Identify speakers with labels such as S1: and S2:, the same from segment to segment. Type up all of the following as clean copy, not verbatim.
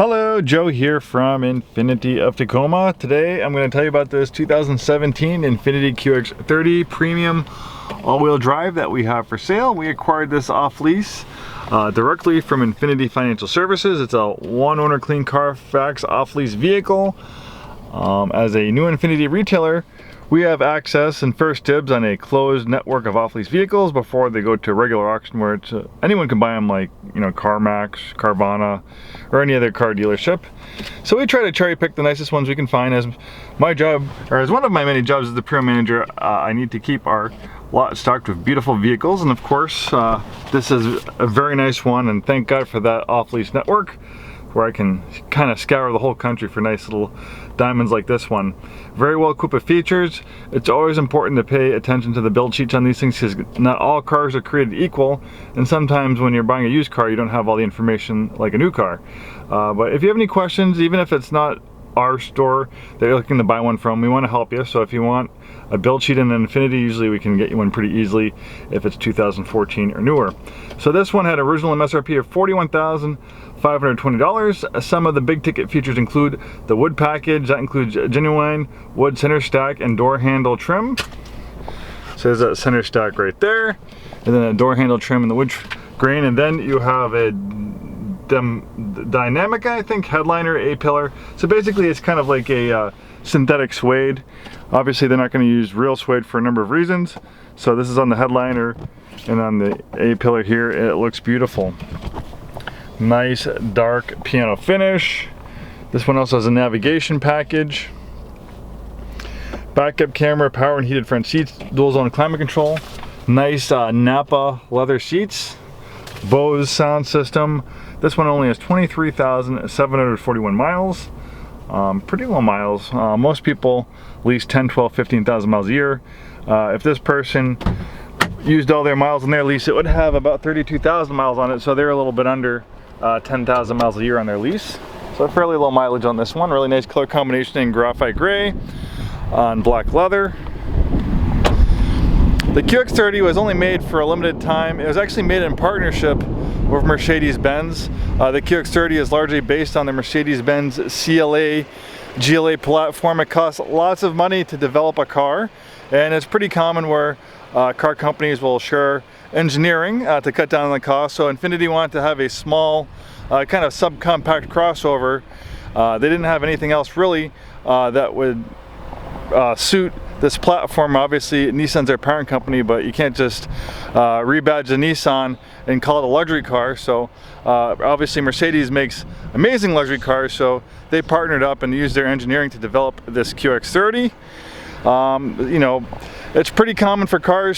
S1: Hello, Joe here from Infiniti of Tacoma. Today I'm going to tell you about this 2017 Infiniti QX30 Premium all-wheel drive that we have for sale. We acquired this off lease directly from Infiniti Financial Services. It's a one-owner clean Carfax off-lease vehicle. As a new Infiniti retailer, we have access and first dibs on a closed network of off-lease vehicles before they go to regular auction where it's, anyone can buy them, like, you know, CarMax, Carvana, or any other car dealership. So we try to cherry pick the nicest ones we can find. As my job, or as one of my many jobs as the Pro Manager, I need to keep our lot stocked with beautiful vehicles, and of course this is a very nice one, and thank God for that off-lease network where I can kind of scour the whole country for nice little diamonds like this one. Very well equipped with features. It's always important to pay attention to the build sheets on these things because not all cars are created equal, and sometimes when you're buying a used car you don't have all the information like a new car. But if you have any questions, even if it's not our store that you're looking to buy one from, we want to help you. So if you want a build sheet in an Infiniti, usually we can get you one pretty easily if it's 2014 or newer. So this one had original MSRP of $41,520. Some of the big ticket features include the wood package. That includes genuine wood center stack and door handle trim. So there's that center stack right there, and then a door handle trim in the wood grain, and then you have a dynamic, I think, headliner A-pillar. So basically it's kind of like a synthetic suede. Obviously they're not going to use real suede for a number of reasons. So this is on the headliner, and on the A-pillar here it looks beautiful. Nice dark piano finish. This one also has a navigation package, backup camera, power and heated front seats, dual zone climate control, nice Napa leather seats, Bose sound system. This one only has 23,741 miles. Pretty low miles. Most people lease 10, 12, 15,000 miles a year. If this person used all their miles on their lease, it would have about 32,000 miles on it, so they're a little bit under 10,000 miles a year on their lease. So fairly low mileage on this one. Really nice color combination in graphite gray on black leather. The QX30 was only made for a limited time. It was actually made in partnership with Mercedes-Benz. The QX30 is largely based on the Mercedes-Benz GLA platform. It costs lots of money to develop a car, and it's pretty common where car companies will share engineering to cut down on the cost. So Infiniti wanted to have a small kind of subcompact crossover. They didn't have anything else really that would suit this platform. Obviously Nissan's their parent company, but you can't just rebadge the Nissan and call it a luxury car. So obviously Mercedes makes amazing luxury cars, so they partnered up and used their engineering to develop this QX30. You know, it's pretty common for car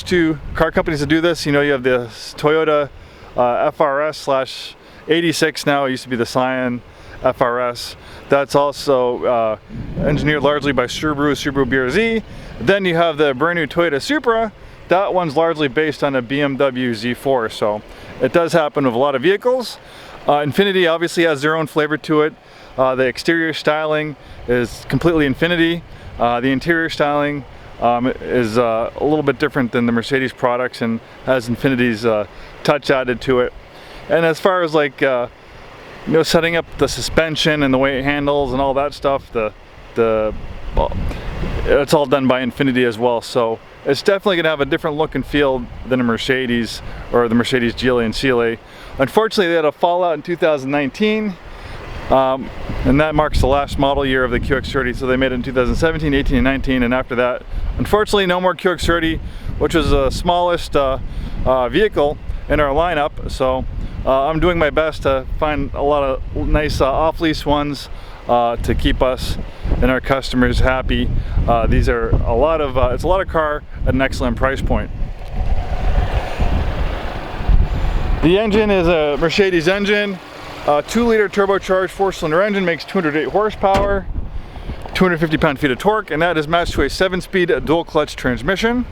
S1: companies to do this. You know, you have the Toyota FRS/86 now. It used to be the Scion FRS. That's also engineered largely by Subaru BRZ. Then you have the brand new Toyota Supra. That one's largely based on a BMW Z4. So it does happen with a lot of vehicles. Infiniti obviously has their own flavor to it. The exterior styling is completely Infiniti. The interior styling is a little bit different than the Mercedes products and has Infiniti's touch added to it. And as far as like you know, setting up the suspension and the way it handles and all that stuff, well, it's all done by Infiniti as well. So it's definitely going to have a different look and feel than a Mercedes or the Mercedes GLA and CLA. Unfortunately, they had a fallout in 2019, and that marks the last model year of the QX30. So they made it in 2017, 18, and 19, and after that, unfortunately, no more QX30, which was the smallest vehicle in our lineup. So I'm doing my best to find a lot of nice off-lease ones to keep us and our customers happy. These are a lot of it's a lot of car at an excellent price point. The engine is a Mercedes engine, 2-liter turbocharged 4-cylinder engine, makes 208 horsepower, 250 pound-feet of torque, and that is matched to a 7-speed dual-clutch transmission.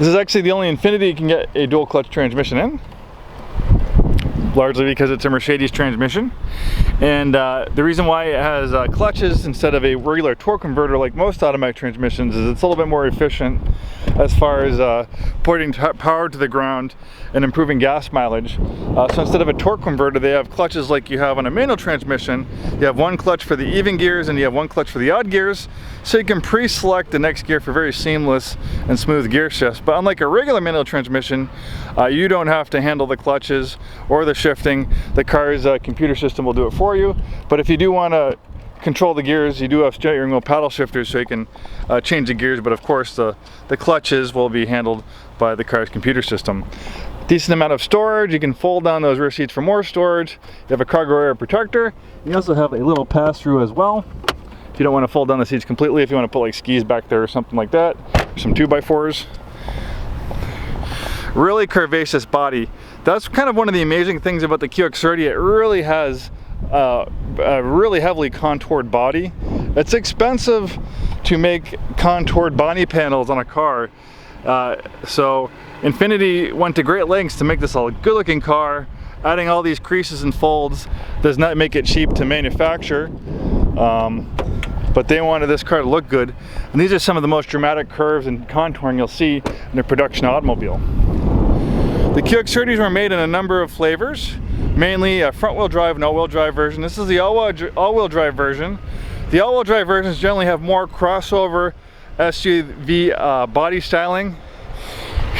S1: This is actually the only Infiniti you can get a dual clutch transmission in. largely because it's a Mercedes transmission. And the reason why it has clutches instead of a regular torque converter like most automatic transmissions is it's a little bit more efficient as far as putting power to the ground and improving gas mileage. So instead of a torque converter, they have clutches like you have on a manual transmission. You have one clutch for the even gears and you have one clutch for the odd gears, so you can pre-select the next gear for very seamless and smooth gear shifts. But unlike a regular manual transmission, you don't have to handle the clutches or the shifting. The car's computer system will do it for you. But if you do want to control the gears, you do have steering wheel paddle shifters, so you can change the gears, but of course the clutches will be handled by the car's computer system. Decent amount of storage. You can fold down those rear seats for more storage. You have a cargo area protector. You also have a little pass-through as well, if you don't want to fold down the seats completely, if you want to put like skis back there or something like that. Some 2x4s. Really curvaceous body. That's kind of one of the amazing things about the QX30. It really has a really heavily contoured body. It's expensive to make contoured body panels on a car, so Infiniti went to great lengths to make this a good looking car. Adding all these creases and folds does not make it cheap to manufacture, but they wanted this car to look good, and these are some of the most dramatic curves and contouring you'll see in a production automobile. The QX30s were made in a number of flavors, mainly a front-wheel drive and all-wheel drive version. This is the all-wheel drive version. The all-wheel drive versions generally have more crossover SUV body styling.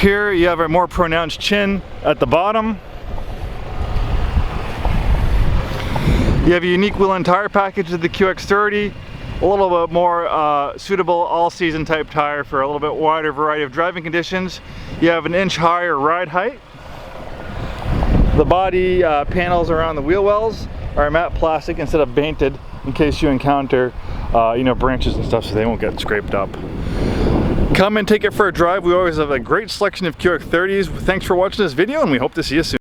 S1: Here you have a more pronounced chin at the bottom. You have a unique wheel and tire package of the QX30, a little bit more suitable all-season type tire for a little bit wider variety of driving conditions. You have an inch higher ride height. The body panels around the wheel wells are matte plastic instead of painted, in case you encounter branches and stuff, so they won't get scraped up. Come and take it for a drive. We always have a great selection of QX30s. Thanks for watching this video, and we hope to see you soon.